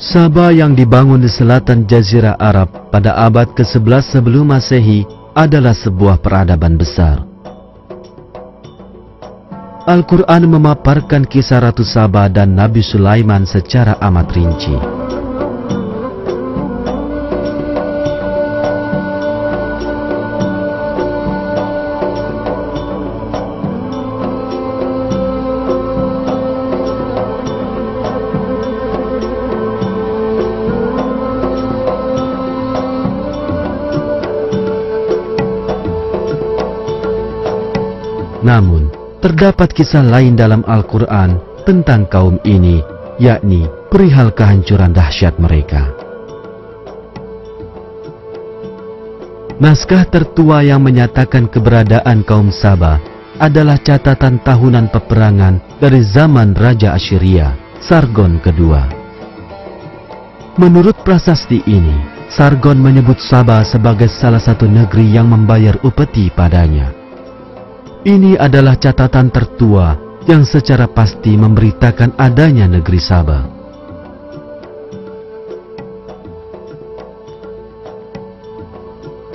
Sabah yang dibangun di selatan Jazirah Arab pada abad ke-11 sebelum Masehi adalah sebuah peradaban besar. Al-Quran memaparkan kisah Ratu Sabah dan Nabi Sulaiman secara amat rinci. Namun, terdapat kisah lain dalam Al-Quran tentang kaum ini, yakni perihal kehancuran dahsyat mereka. Naskah tertua yang menyatakan keberadaan kaum Sabah adalah catatan tahunan peperangan dari zaman Raja Assyria, Sargon II. Menurut prasasti ini, Sargon menyebut Sabah sebagai salah satu negeri yang membayar upeti padanya. Ini adalah catatan tertua yang secara pasti memberitakan adanya negeri Sabah.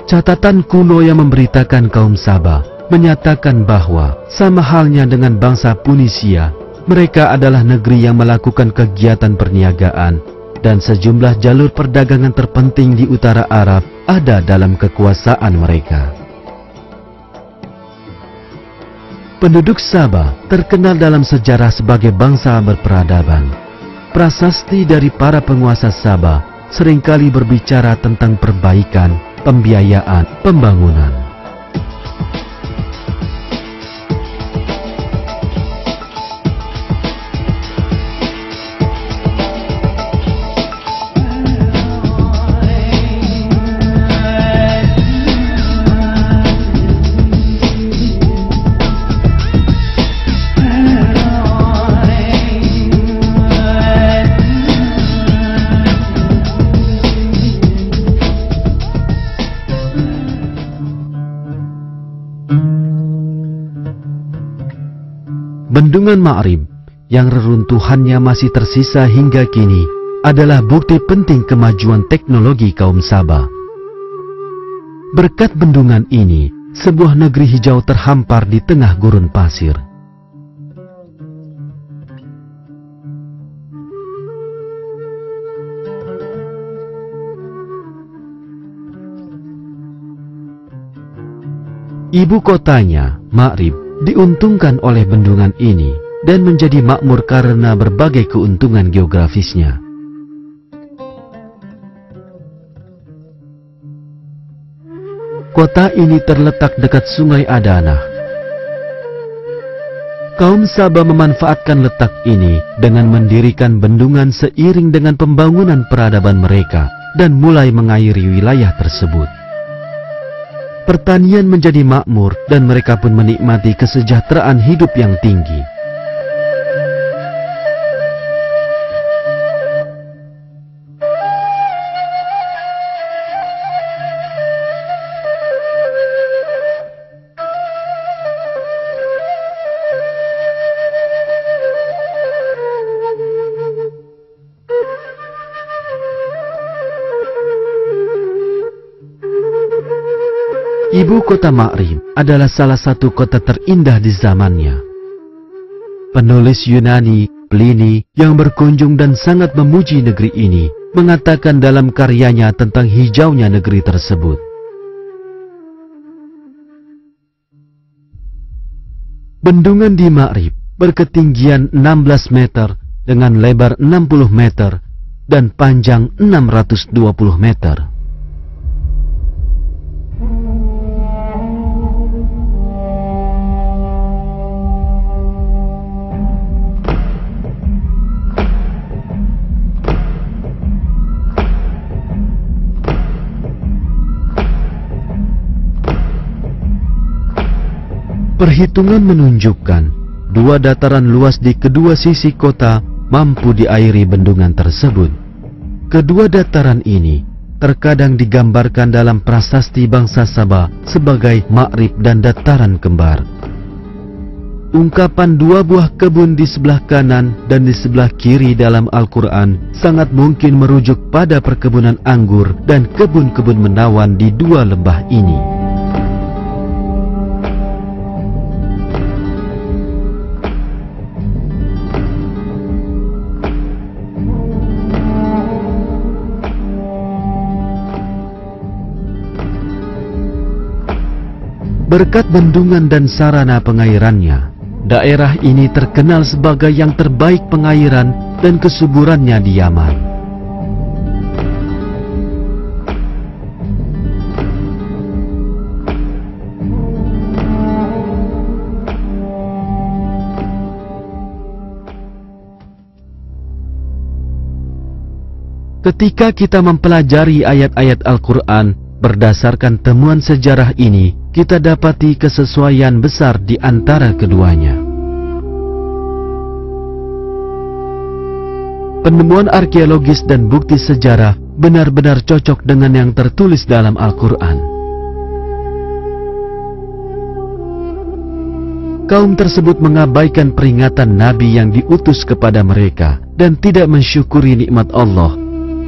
Catatan kuno yang memberitakan kaum Sabah menyatakan bahwa sama halnya dengan bangsa Punisia, mereka adalah negeri yang melakukan kegiatan perniagaan dan sejumlah jalur perdagangan terpenting di utara Arab ada dalam kekuasaan mereka. Penduduk Sabah terkenal dalam sejarah sebagai bangsa berperadaban. Prasasti dari para penguasa Sabah seringkali berbicara tentang perbaikan, pembiayaan, pembangunan. Bendungan Ma'rib yang reruntuhannya masih tersisa hingga kini adalah bukti penting kemajuan teknologi kaum Sabah. Berkat bendungan ini, sebuah negeri hijau terhampar di tengah gurun pasir. Ibu kotanya, Ma'rib, diuntungkan oleh bendungan ini dan menjadi makmur karena berbagai keuntungan geografisnya. Kota ini terletak dekat Sungai Adanah. Kaum Sabah memanfaatkan letak ini dengan mendirikan bendungan seiring dengan pembangunan peradaban mereka dan mulai mengairi wilayah tersebut. Pertanian menjadi makmur dan mereka pun menikmati kesejahteraan hidup yang tinggi. Ibu kota Ma'rib adalah salah satu kota terindah di zamannya. Penulis Yunani, Pliny, yang berkunjung dan sangat memuji negeri ini, mengatakan dalam karyanya tentang hijaunya negeri tersebut. Bendungan di Ma'rib berketinggian 16 meter dengan lebar 60 meter dan panjang 620 meter. Perhitungan menunjukkan dua dataran luas di kedua sisi kota mampu diairi bendungan tersebut. Kedua dataran ini terkadang digambarkan dalam prasasti bangsa Sabah sebagai Ma'rib dan dataran kembar. Ungkapan dua buah kebun di sebelah kanan dan di sebelah kiri dalam Al-Quran sangat mungkin merujuk pada perkebunan anggur dan kebun-kebun menawan di dua lembah ini. Berkat bendungan dan sarana pengairannya, daerah ini terkenal sebagai yang terbaik pengairan dan kesuburannya di Yaman. Ketika kita mempelajari ayat-ayat Al-Quran berdasarkan temuan sejarah ini, kita dapati kesesuaian besar di antara keduanya. Penemuan arkeologis dan bukti sejarah benar-benar cocok dengan yang tertulis dalam Al-Quran. Kaum tersebut mengabaikan peringatan Nabi yang diutus kepada mereka dan tidak mensyukuri nikmat Allah.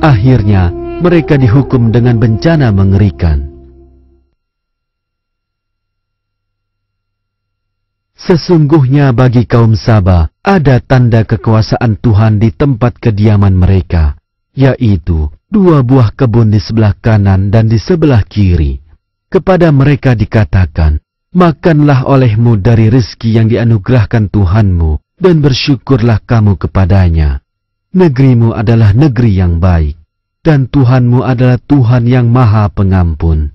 Akhirnya, mereka dihukum dengan bencana mengerikan. Sesungguhnya bagi kaum Sabah ada tanda kekuasaan Tuhan di tempat kediaman mereka, yaitu dua buah kebun di sebelah kanan dan di sebelah kiri. Kepada mereka dikatakan, makanlah olehmu dari rezeki yang dianugerahkan Tuhanmu dan bersyukurlah kamu kepadanya. Negerimu adalah negeri yang baik, dan Tuhanmu adalah Tuhan yang Maha Pengampun.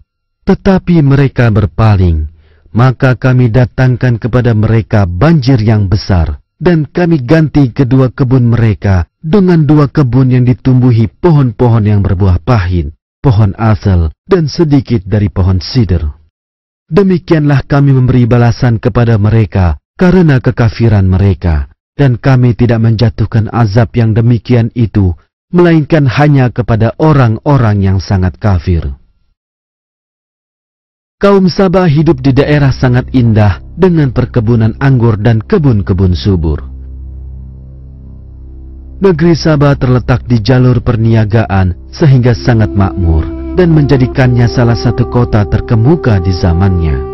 Tetapi mereka berpaling, maka kami datangkan kepada mereka banjir yang besar, dan kami ganti kedua kebun mereka dengan dua kebun yang ditumbuhi pohon-pohon yang berbuah pahit, pohon asal, dan sedikit dari pohon sider. Demikianlah kami memberi balasan kepada mereka karena kekafiran mereka, dan kami tidak menjatuhkan azab yang demikian itu, melainkan hanya kepada orang-orang yang sangat kafir. Kaum Sabah hidup di daerah sangat indah dengan perkebunan anggur dan kebun-kebun subur. Negeri Sabah terletak di jalur perniagaan sehingga sangat makmur dan menjadikannya salah satu kota terkemuka di zamannya.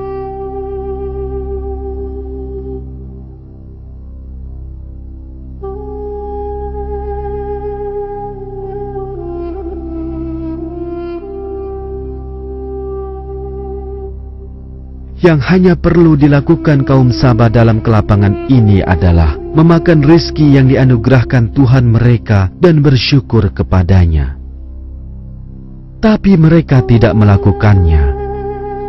Yang hanya perlu dilakukan kaum Sabah dalam kelapangan ini adalah memakan rezeki yang dianugerahkan Tuhan mereka dan bersyukur kepadanya. Tapi mereka tidak melakukannya.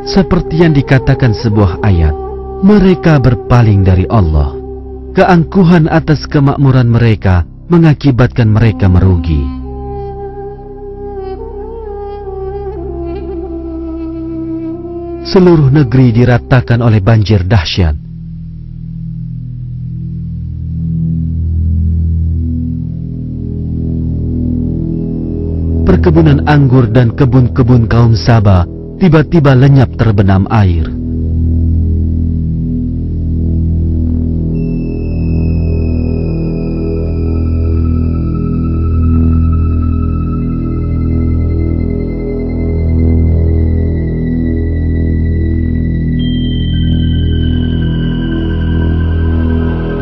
Seperti yang dikatakan sebuah ayat, mereka berpaling dari Allah. Keangkuhan atas kemakmuran mereka mengakibatkan mereka merugi. Seluruh negeri diratakan oleh banjir dahsyat. Perkebunan anggur dan kebun-kebun kaum Sabah tiba-tiba lenyap terbenam air.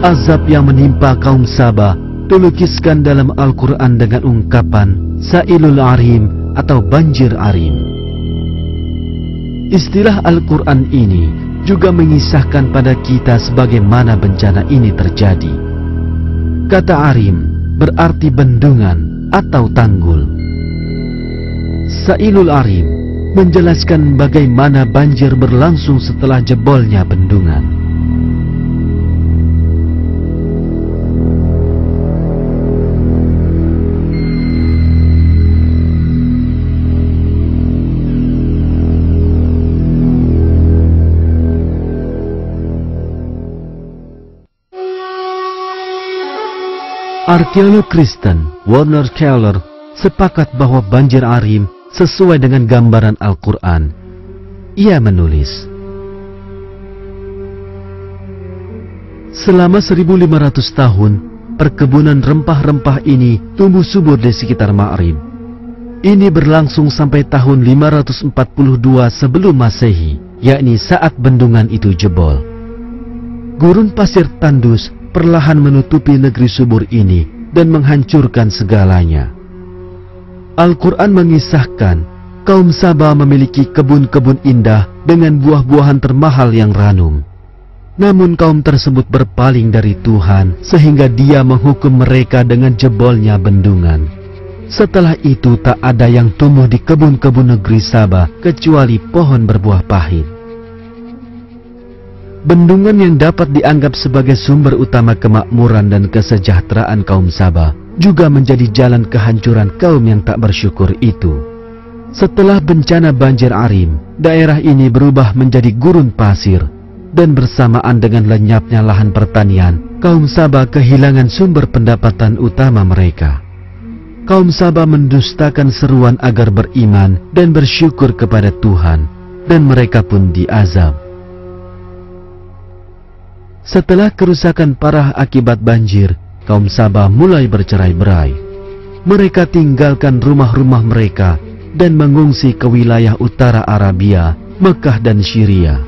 Azab yang menimpa kaum Sabah dilukiskan dalam Al-Quran dengan ungkapan Sa'ilul Arim atau banjir arim. Istilah Al-Quran ini juga mengisahkan pada kita sebagaimana bencana ini terjadi. Kata arim berarti bendungan atau tanggul. Sa'ilul Arim menjelaskan bagaimana banjir berlangsung setelah jebolnya bendungan. Arkeolog Kristen Werner Keller sepakat bahwa banjir arim sesuai dengan gambaran Al-Quran. Ia menulis, Selama 1500 tahun, perkebunan rempah-rempah ini tumbuh subur di sekitar Ma'rib. Ini berlangsung sampai tahun 542 sebelum Masehi, yakni saat bendungan itu jebol. Gurun pasir tandus perlahan menutupi negeri subur ini dan menghancurkan segalanya. Al-Quran mengisahkan kaum Saba memiliki kebun-kebun indah dengan buah-buahan termahal yang ranum. Namun kaum tersebut berpaling dari Tuhan sehingga Dia menghukum mereka dengan jebolnya bendungan. Setelah itu tak ada yang tumbuh di kebun-kebun negeri Saba kecuali pohon berbuah pahit. Bendungan yang dapat dianggap sebagai sumber utama kemakmuran dan kesejahteraan kaum Saba juga menjadi jalan kehancuran kaum yang tak bersyukur itu. Setelah bencana banjir Arim, daerah ini berubah menjadi gurun pasir, dan bersamaan dengan lenyapnya lahan pertanian, kaum Saba kehilangan sumber pendapatan utama mereka. Kaum Saba mendustakan seruan agar beriman dan bersyukur kepada Tuhan, dan mereka pun diazab. Setelah kerusakan parah akibat banjir, kaum Saba mulai bercerai-berai. Mereka tinggalkan rumah-rumah mereka dan mengungsi ke wilayah utara Arabia, Mekah dan Syria.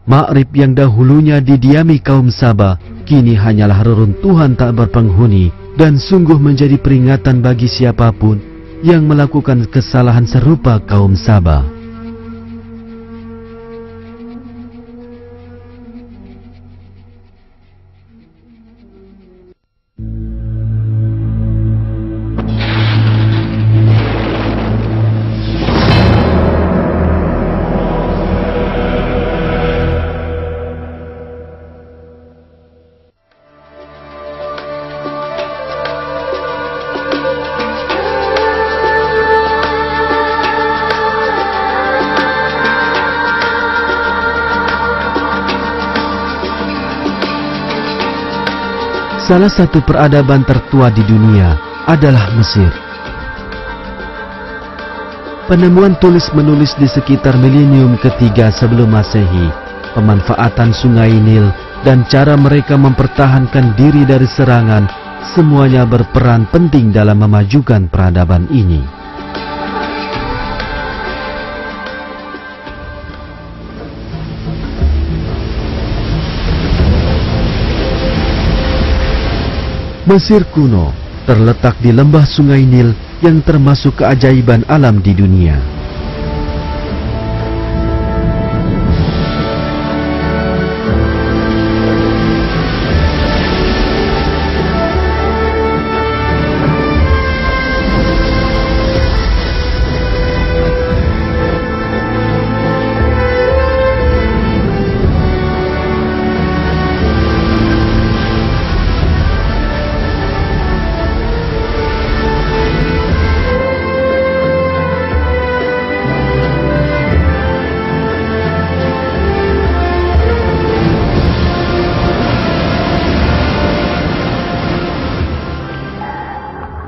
Ma'rib yang dahulunya didiami kaum Saba, kini hanyalah reruntuhan tak berpenghuni dan sungguh menjadi peringatan bagi siapapun yang melakukan kesalahan serupa kaum Saba. Salah satu peradaban tertua di dunia adalah Mesir. Penemuan tulis-menulis di sekitar milenium ketiga sebelum Masehi, pemanfaatan sungai Nil, dan cara mereka mempertahankan diri dari serangan, semuanya berperan penting dalam memajukan peradaban ini. Mesir kuno terletak di lembah sungai Nil yang termasuk keajaiban alam di dunia.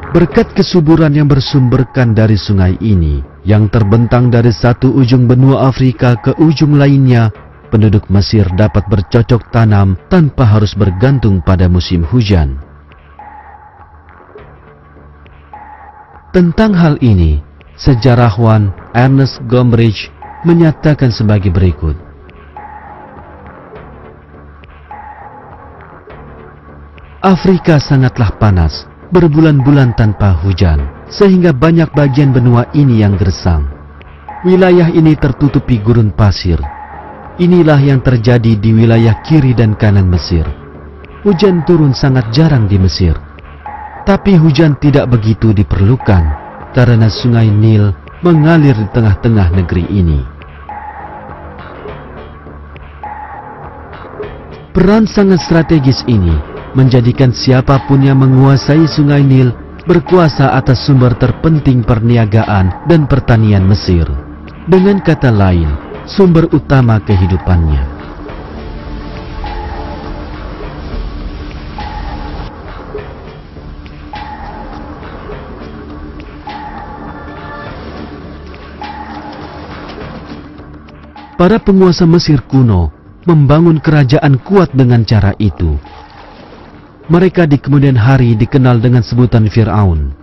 Berkat kesuburan yang bersumberkan dari sungai ini, yang terbentang dari satu ujung benua Afrika ke ujung lainnya, penduduk Mesir dapat bercocok tanam tanpa harus bergantung pada musim hujan. Tentang hal ini, sejarawan Ernest Gombrich menyatakan sebagai berikut. Afrika sangatlah panas, berbulan-bulan tanpa hujan, sehingga banyak bagian benua ini yang gersang. Wilayah ini tertutupi gurun pasir. Inilah yang terjadi di wilayah kiri dan kanan Mesir. Hujan turun sangat jarang di Mesir. Tapi hujan tidak begitu diperlukan, karena sungai Nil mengalir di tengah-tengah negeri ini. Peran sangat strategis ini menjadikan siapapun yang menguasai sungai Nil berkuasa atas sumber terpenting perniagaan dan pertanian Mesir. Dengan kata lain, sumber utama kehidupannya. Para penguasa Mesir kuno membangun kerajaan kuat dengan cara itu. Mereka di kemudian hari dikenal dengan sebutan Fir'aun.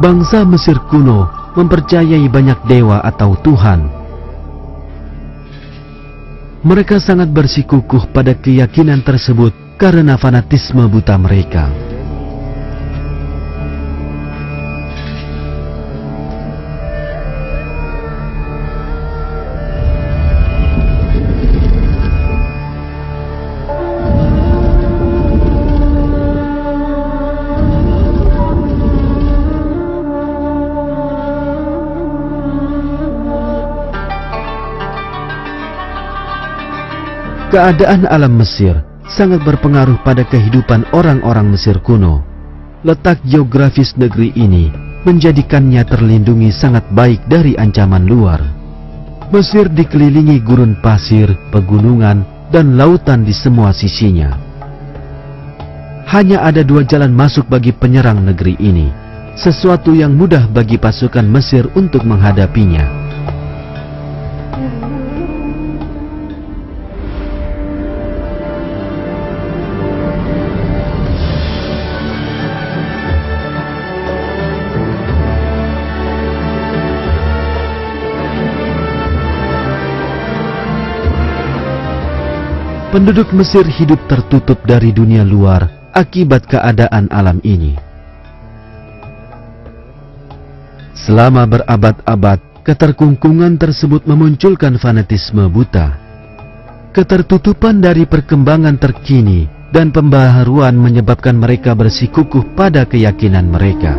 Bangsa Mesir kuno mempercayai banyak dewa atau Tuhan. Mereka sangat bersikukuh pada keyakinan tersebut karena fanatisme buta mereka. Keadaan alam Mesir sangat berpengaruh pada kehidupan orang-orang Mesir kuno. Letak geografis negeri ini menjadikannya terlindungi sangat baik dari ancaman luar. Mesir dikelilingi gurun pasir, pegunungan, dan lautan di semua sisinya. Hanya ada dua jalan masuk bagi penyerang negeri ini, sesuatu yang mudah bagi pasukan Mesir untuk menghadapinya. Penduduk Mesir hidup tertutup dari dunia luar akibat keadaan alam ini. Selama berabad-abad, keterkungkungan tersebut memunculkan fanatisme buta. Ketertutupan dari perkembangan terkini dan pembaharuan menyebabkan mereka bersikukuh pada keyakinan mereka.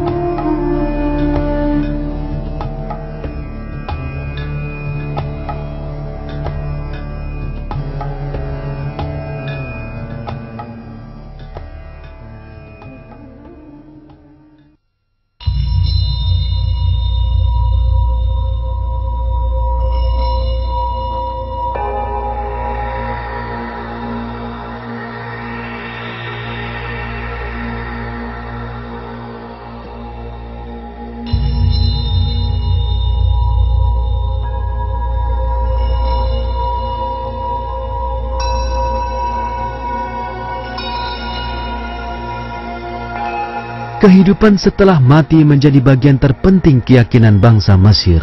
Kehidupan setelah mati menjadi bagian terpenting keyakinan bangsa Mesir.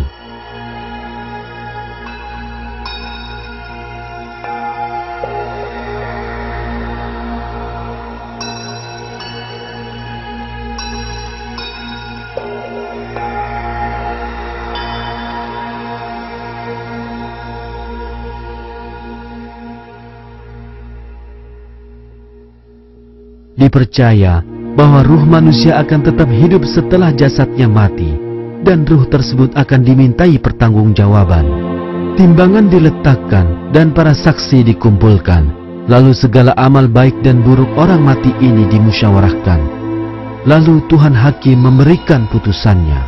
Dipercaya bahwa ruh manusia akan tetap hidup setelah jasadnya mati, dan ruh tersebut akan dimintai pertanggungjawaban. Timbangan diletakkan dan para saksi dikumpulkan, lalu segala amal baik dan buruk orang mati ini dimusyawarahkan. Lalu Tuhan Hakim memberikan putusannya.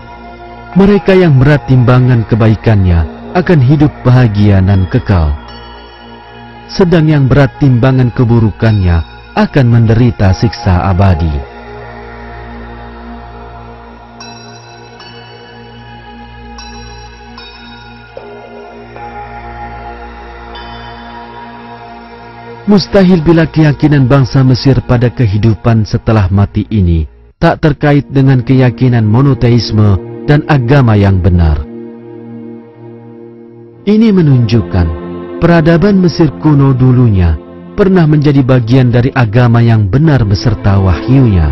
Mereka yang berat timbangan kebaikannya akan hidup bahagia dan kekal, sedang yang berat timbangan keburukannya akan menderita siksa abadi. Mustahil bila keyakinan bangsa Mesir pada kehidupan setelah mati ini tak terkait dengan keyakinan monoteisme dan agama yang benar. Ini menunjukkan peradaban Mesir kuno dulunya pernah menjadi bagian dari agama yang benar beserta wahyunya.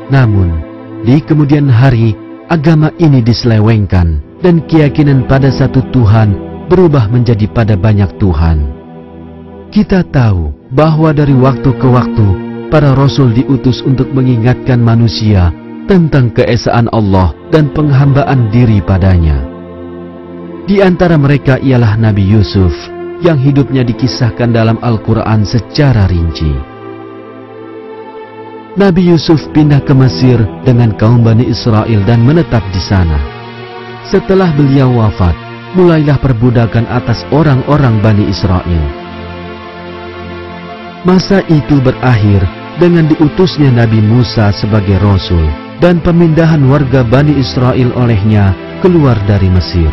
Namun, di kemudian hari agama ini diselewengkan dan keyakinan pada satu Tuhan berubah menjadi pada banyak Tuhan. Kita tahu bahwa dari waktu ke waktu para rasul diutus untuk mengingatkan manusia tentang keesaan Allah dan penghambaan diri padanya. Di antara mereka ialah Nabi Yusuf yang hidupnya dikisahkan dalam Al-Quran secara rinci. Nabi Yusuf pindah ke Mesir dengan kaum Bani Israel dan menetap di sana. Setelah beliau wafat, mulailah perbudakan atas orang-orang Bani Israel. Masa itu berakhir dengan diutusnya Nabi Musa sebagai Rasul dan pemindahan warga Bani Israel olehnya keluar dari Mesir.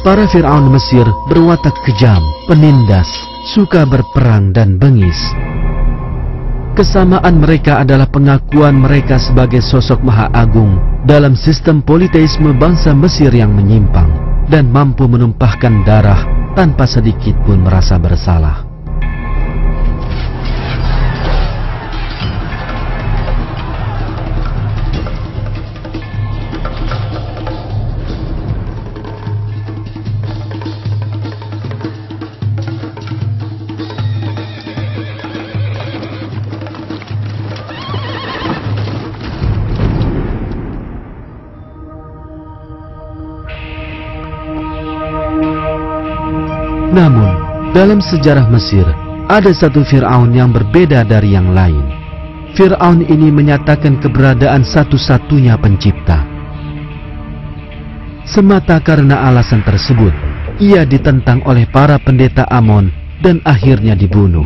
Para Fir'aun Mesir berwatak kejam, penindas, suka berperang dan bengis. Kesamaan mereka adalah pengakuan mereka sebagai sosok Maha Agung dalam sistem politeisme bangsa Mesir yang menyimpang dan mampu menumpahkan darah tanpa sedikit pun merasa bersalah. Namun, dalam sejarah Mesir, ada satu Fir'aun yang berbeda dari yang lain. Fir'aun ini menyatakan keberadaan satu-satunya pencipta. Semata karena alasan tersebut, ia ditentang oleh para pendeta Amon dan akhirnya dibunuh.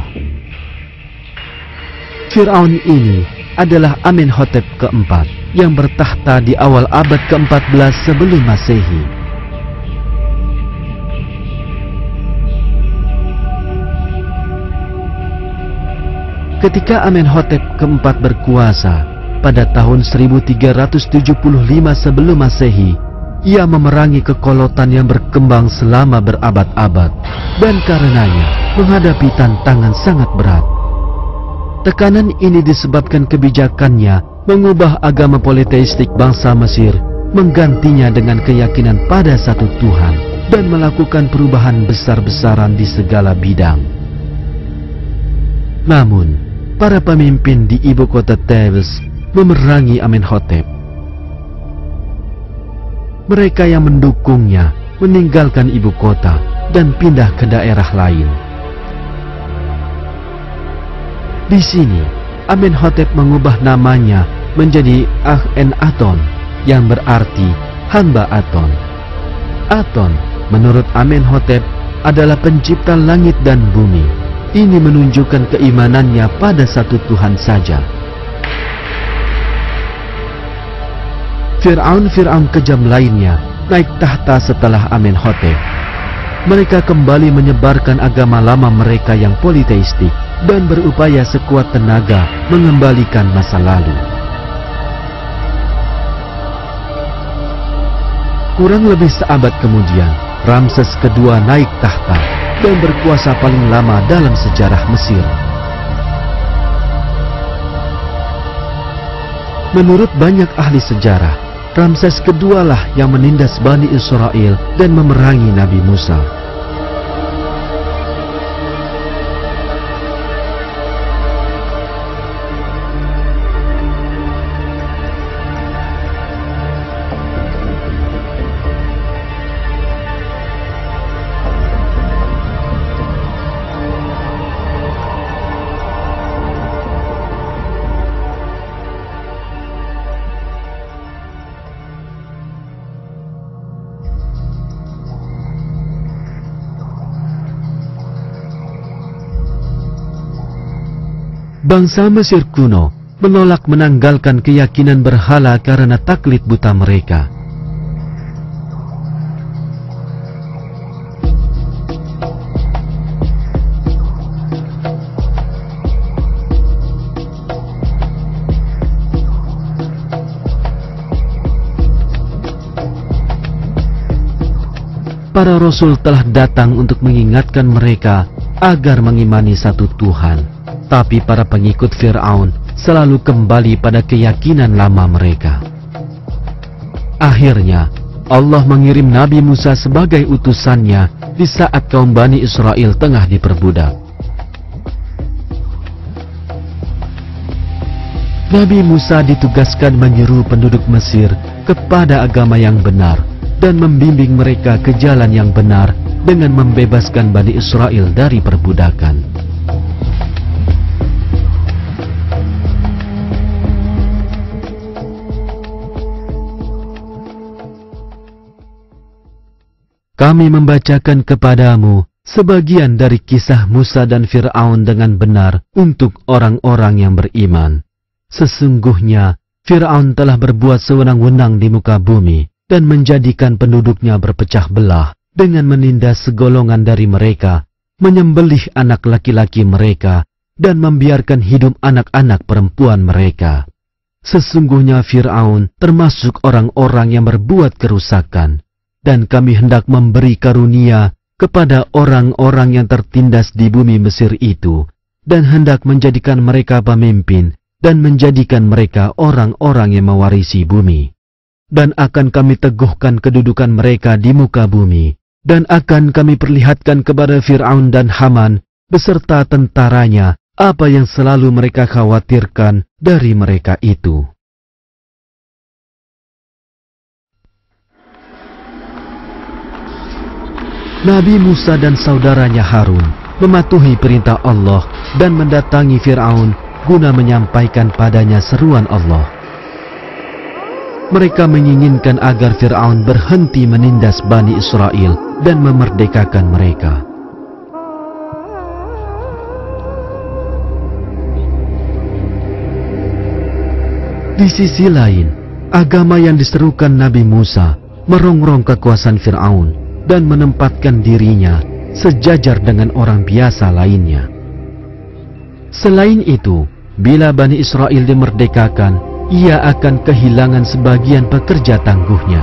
Fir'aun ini adalah Amenhotep keempat yang bertahta di awal abad ke-14 sebelum Masehi. Ketika Amenhotep keempat berkuasa pada tahun 1375 sebelum Masehi, ia memerangi kekolotan yang berkembang selama berabad-abad dan karenanya menghadapi tantangan sangat berat. Tekanan ini disebabkan kebijakannya mengubah agama politeistik bangsa Mesir, menggantinya dengan keyakinan pada satu Tuhan dan melakukan perubahan besar-besaran di segala bidang. Namun, para pemimpin di ibu kota Thebes memerangi Amenhotep. Mereka yang mendukungnya meninggalkan ibu kota dan pindah ke daerah lain. Di sini, Amenhotep mengubah namanya menjadi Akhenaton yang berarti hamba Aton. Aton, menurut Amenhotep, adalah pencipta langit dan bumi. Ini menunjukkan keimanannya pada satu Tuhan saja. Fir'aun-Fir'aun kejam lainnya naik tahta setelah Amenhotep. Mereka kembali menyebarkan agama lama mereka yang politeistik dan berupaya sekuat tenaga mengembalikan masa lalu. Kurang lebih seabad kemudian, Ramses kedua naik tahta dan berkuasa paling lama dalam sejarah Mesir. Menurut banyak ahli sejarah, Ramses kedua lah yang menindas Bani Israel dan memerangi Nabi Musa. Bangsa Mesir kuno menolak menanggalkan keyakinan berhala karena taklid buta mereka. para rasul telah datang untuk mengingatkan mereka agar mengimani satu Tuhan. Tapi para pengikut Fir'aun selalu kembali pada keyakinan lama mereka. Akhirnya, Allah mengirim Nabi Musa sebagai utusannya di saat kaum Bani Israel tengah diperbudak. Nabi Musa ditugaskan menyeru penduduk Mesir kepada agama yang benar dan membimbing mereka ke jalan yang benar dengan membebaskan Bani Israel dari perbudakan. Kami membacakan kepadamu sebagian dari kisah Musa dan Fir'aun dengan benar untuk orang-orang yang beriman. Sesungguhnya Fir'aun telah berbuat sewenang-wenang di muka bumi dan menjadikan penduduknya berpecah belah dengan menindas segolongan dari mereka, menyembelih anak laki-laki mereka, dan membiarkan hidup anak-anak perempuan mereka. Sesungguhnya Fir'aun termasuk orang-orang yang berbuat kerusakan, dan kami hendak memberi karunia kepada orang-orang yang tertindas di bumi Mesir itu, dan hendak menjadikan mereka pemimpin, dan menjadikan mereka orang-orang yang mewarisi bumi. Dan akan kami teguhkan kedudukan mereka di muka bumi, dan akan kami perlihatkan kepada Fir'aun dan Haman beserta tentaranya apa yang selalu mereka khawatirkan dari mereka itu. Nabi Musa dan saudaranya Harun mematuhi perintah Allah dan mendatangi Fir'aun guna menyampaikan padanya seruan Allah. Mereka menginginkan agar Fir'aun berhenti menindas Bani Israel dan memerdekakan mereka. Di sisi lain, agama yang diserukan Nabi Musa merongrong kekuasaan Fir'aun dan menempatkan dirinya sejajar dengan orang biasa lainnya. Selain itu, bila Bani Israel dimerdekakan, ia akan kehilangan sebagian pekerja tangguhnya.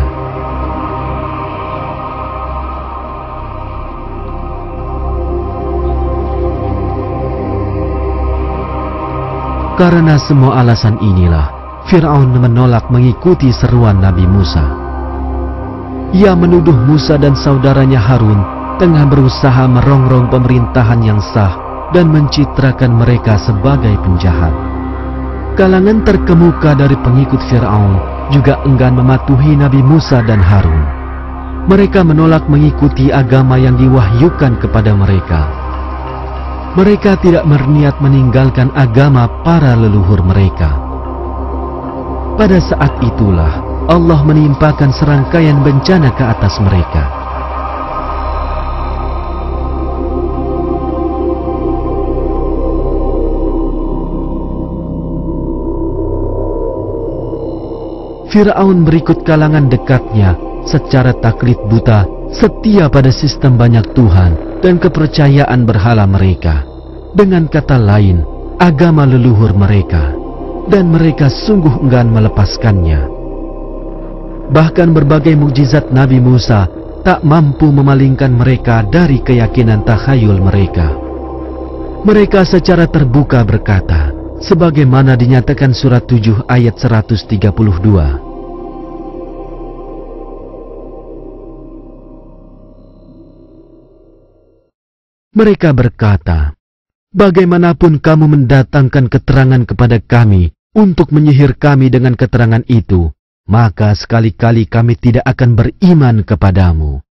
Karena semua alasan inilah, Fir'aun menolak mengikuti seruan Nabi Musa. Ia menuduh Musa dan saudaranya Harun tengah berusaha merongrong pemerintahan yang sah dan mencitrakan mereka sebagai penjahat. Kalangan terkemuka dari pengikut Fir'aun juga enggan mematuhi Nabi Musa dan Harun. Mereka menolak mengikuti agama yang diwahyukan kepada mereka. Mereka tidak berniat meninggalkan agama para leluhur mereka. Pada saat itulah Allah menimpakan serangkaian bencana ke atas mereka. Fir'aun berikut kalangan dekatnya secara taklid buta, setia pada sistem banyak Tuhan dan kepercayaan berhala mereka. Dengan kata lain, agama leluhur mereka, dan mereka sungguh enggan melepaskannya. Bahkan berbagai mukjizat Nabi Musa tak mampu memalingkan mereka dari keyakinan takhayul mereka. Mereka secara terbuka berkata, sebagaimana dinyatakan surat 7 ayat 132. Mereka berkata, bagaimanapun kamu mendatangkan keterangan kepada kami untuk menyihir kami dengan keterangan itu, maka sekali-kali kami tidak akan beriman kepadamu.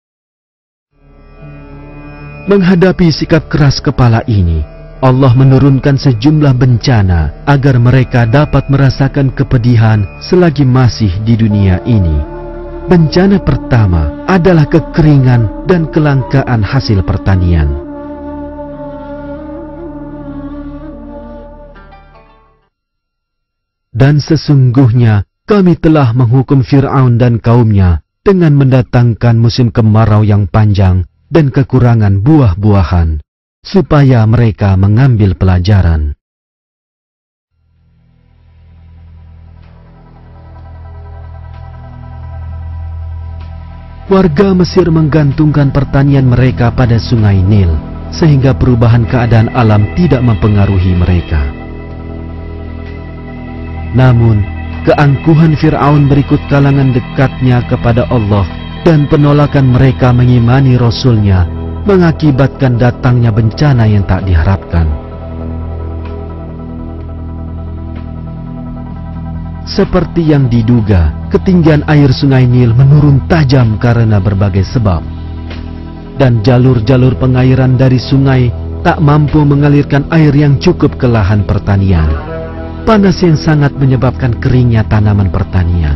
Menghadapi sikap keras kepala ini, Allah menurunkan sejumlah bencana agar mereka dapat merasakan kepedihan selagi masih di dunia ini. Bencana pertama adalah kekeringan dan kelangkaan hasil pertanian. Dan sesungguhnya kami telah menghukum Fir'aun dan kaumnya dengan mendatangkan musim kemarau yang panjang dan kekurangan buah-buahan, supaya mereka mengambil pelajaran. Warga Mesir menggantungkan pertanian mereka pada sungai Nil, sehingga perubahan keadaan alam tidak mempengaruhi mereka. Namun, keangkuhan Fir'aun berikut kalangan dekatnya kepada Allah dan penolakan mereka mengimani Rasul-Nya mengakibatkan datangnya bencana yang tak diharapkan. Seperti yang diduga, ketinggian air sungai Nil menurun tajam karena berbagai sebab. Dan jalur-jalur pengairan dari sungai tak mampu mengalirkan air yang cukup ke lahan pertanian. Panas yang sangat menyebabkan keringnya tanaman pertanian.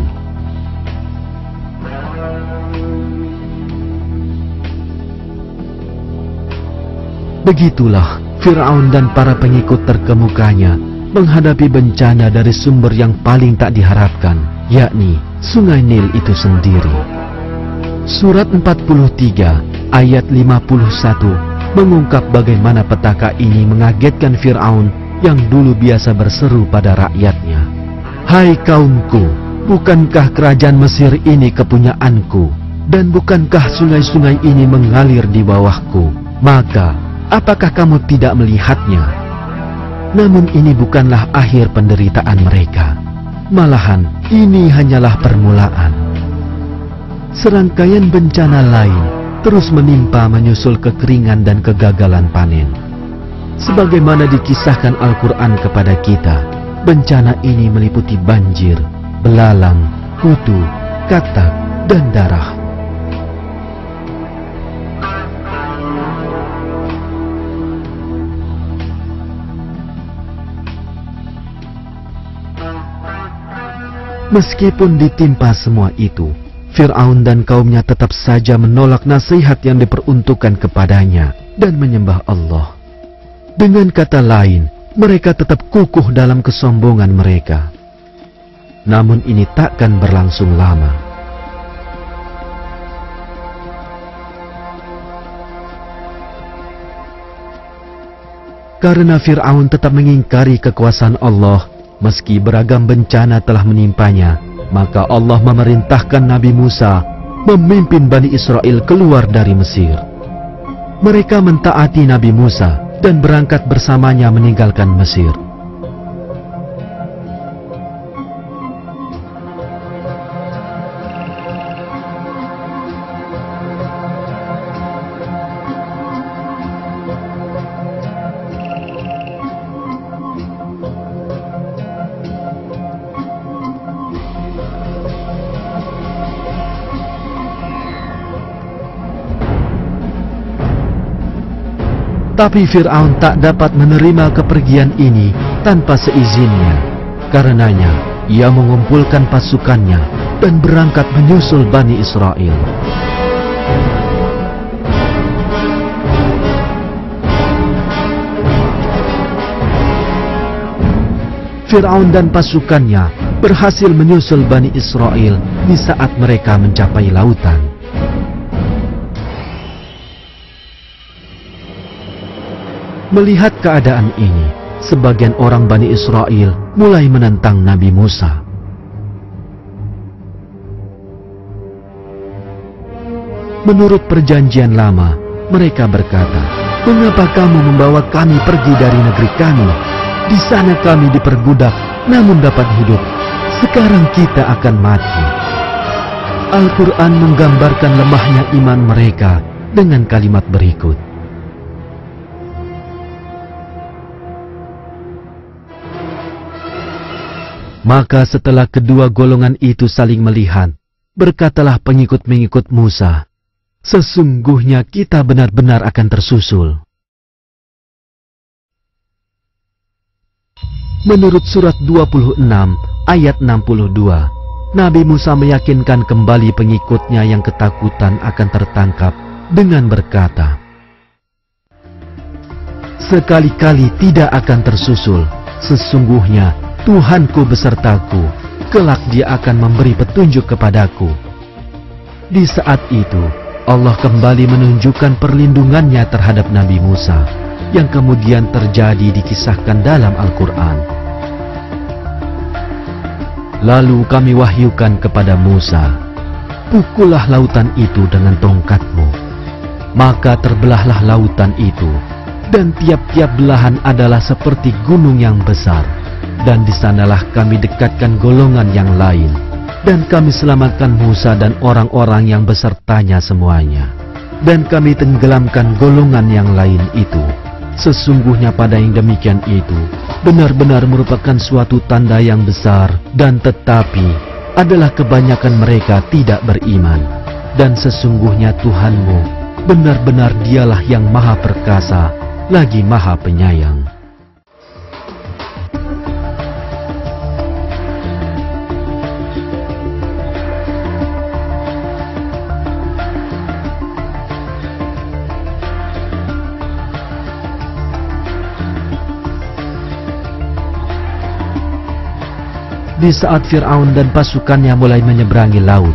Begitulah Fir'aun dan para pengikut terkemukanya menghadapi bencana dari sumber yang paling tak diharapkan, yakni sungai Nil itu sendiri. Surat 43 ayat 51 mengungkap bagaimana petaka ini mengagetkan Fir'aun yang dulu biasa berseru pada rakyatnya, "Hai kaumku, bukankah kerajaan Mesir ini kepunyaanku, dan bukankah sungai-sungai ini mengalir di bawahku? Maka, apakah kamu tidak melihatnya?" Namun ini bukanlah akhir penderitaan mereka. Malahan, ini hanyalah permulaan. Serangkaian bencana lain terus menimpa menyusul kekeringan dan kegagalan panen. Sebagaimana dikisahkan Al-Quran kepada kita, bencana ini meliputi banjir, belalang, kutu, katak, dan darah. Meskipun ditimpa semua itu, Fir'aun dan kaumnya tetap saja menolak nasihat yang diperuntukkan kepadanya dan menyembah Allah. Dengan kata lain, mereka tetap kukuh dalam kesombongan mereka. Namun ini takkan berlangsung lama. Karena Fir'aun tetap mengingkari kekuasaan Allah, meski beragam bencana telah menimpanya, maka Allah memerintahkan Nabi Musa memimpin Bani Israel keluar dari Mesir. Mereka mentaati Nabi Musa dan berangkat bersamanya meninggalkan Mesir. Tapi Fir'aun tak dapat menerima kepergian ini tanpa seizinnya. Karenanya, ia mengumpulkan pasukannya dan berangkat menyusul Bani Israel. Fir'aun dan pasukannya berhasil menyusul Bani Israel di saat mereka mencapai lautan. Melihat keadaan ini, sebagian orang Bani Israel mulai menentang Nabi Musa. Menurut perjanjian lama, mereka berkata, "Mengapa kamu membawa kami pergi dari negeri kami? Di sana kami diperbudak, namun dapat hidup. Sekarang kita akan mati." Al-Quran menggambarkan lemahnya iman mereka dengan kalimat berikut. Maka setelah kedua golongan itu saling melihat, berkatalah pengikut-pengikut Musa, "Sesungguhnya kita benar-benar akan tersusul." Menurut surat 26 ayat 62, Nabi Musa meyakinkan kembali pengikutnya yang ketakutan akan tertangkap dengan berkata, "Sekali-kali tidak akan tersusul. Sesungguhnya Tuhanku besertaku, kelak Dia akan memberi petunjuk kepadaku." Di saat itu, Allah kembali menunjukkan perlindungannya terhadap Nabi Musa, yang kemudian terjadi dikisahkan dalam Al-Quran. Lalu kami wahyukan kepada Musa, pukullah lautan itu dengan tongkatmu. Maka terbelahlah lautan itu, dan tiap-tiap belahan adalah seperti gunung yang besar. Dan di sanalah kami dekatkan golongan yang lain, dan kami selamatkan Musa dan orang-orang yang besertanya semuanya. Dan kami tenggelamkan golongan yang lain itu. Sesungguhnya pada yang demikian itu benar-benar merupakan suatu tanda yang besar, dan tetapi adalah kebanyakan mereka tidak beriman. Dan sesungguhnya Tuhanmu benar-benar dialah yang maha perkasa, lagi maha penyayang. Di saat Fir'aun dan pasukannya mulai menyeberangi laut,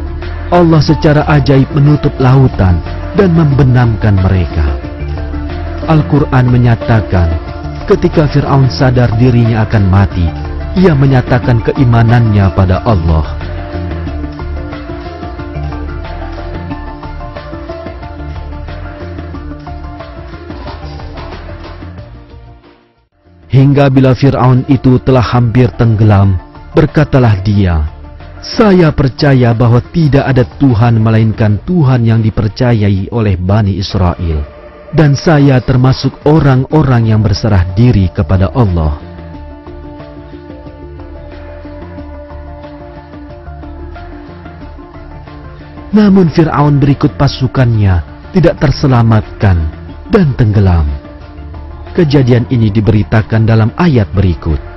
Allah secara ajaib menutup lautan dan membenamkan mereka. Al-Quran menyatakan, ketika Fir'aun sadar dirinya akan mati, ia menyatakan keimanannya pada Allah. Hingga bila Fir'aun itu telah hampir tenggelam, berkatalah dia, "Saya percaya bahwa tidak ada Tuhan melainkan Tuhan yang dipercayai oleh Bani Israel, dan saya termasuk orang-orang yang berserah diri kepada Allah." Namun Fir'aun berikut pasukannya tidak terselamatkan dan tenggelam. Kejadian ini diberitakan dalam ayat berikut.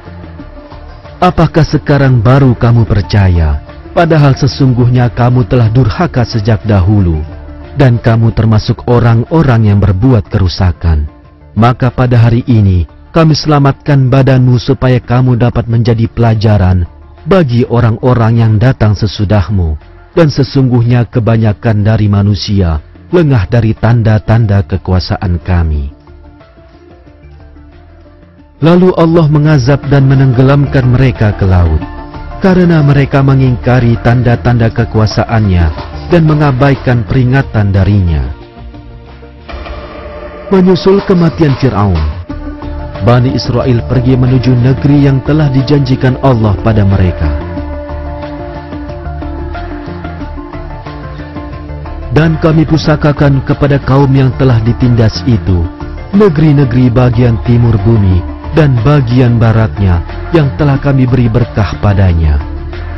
Apakah sekarang baru kamu percaya, padahal sesungguhnya kamu telah durhaka sejak dahulu, dan kamu termasuk orang-orang yang berbuat kerusakan. Maka pada hari ini, kami selamatkan badanmu supaya kamu dapat menjadi pelajaran bagi orang-orang yang datang sesudahmu, dan sesungguhnya kebanyakan dari manusia lengah dari tanda-tanda kekuasaan kami. Lalu Allah mengazab dan menenggelamkan mereka ke laut, karena mereka mengingkari tanda-tanda kekuasaannya dan mengabaikan peringatan darinya. Menyusul kematian Fir'aun, Bani Israel pergi menuju negeri yang telah dijanjikan Allah pada mereka. Dan kami pusakakan kepada kaum yang telah ditindas itu negeri-negeri bagian timur bumi dan bagian baratnya yang telah kami beri berkah padanya.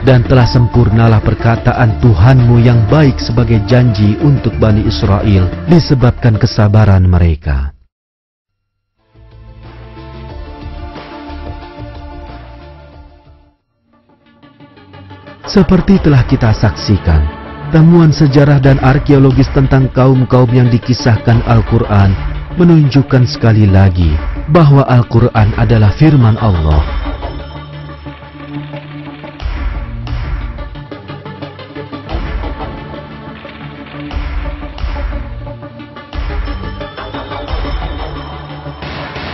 Dan telah sempurnalah perkataan Tuhanmu yang baik sebagai janji untuk Bani Israel disebabkan kesabaran mereka. Seperti telah kita saksikan, temuan sejarah dan arkeologis tentang kaum-kaum yang dikisahkan Al-Quran menunjukkan sekali lagi bahwa Al-Quran adalah firman Allah.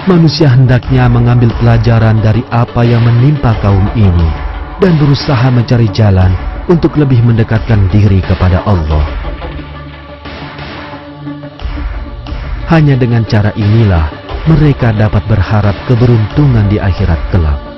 Manusia hendaknya mengambil pelajaran dari apa yang menimpa kaum ini dan berusaha mencari jalan untuk lebih mendekatkan diri kepada Allah. Hanya dengan cara inilah mereka dapat berharap keberuntungan di akhirat kelak.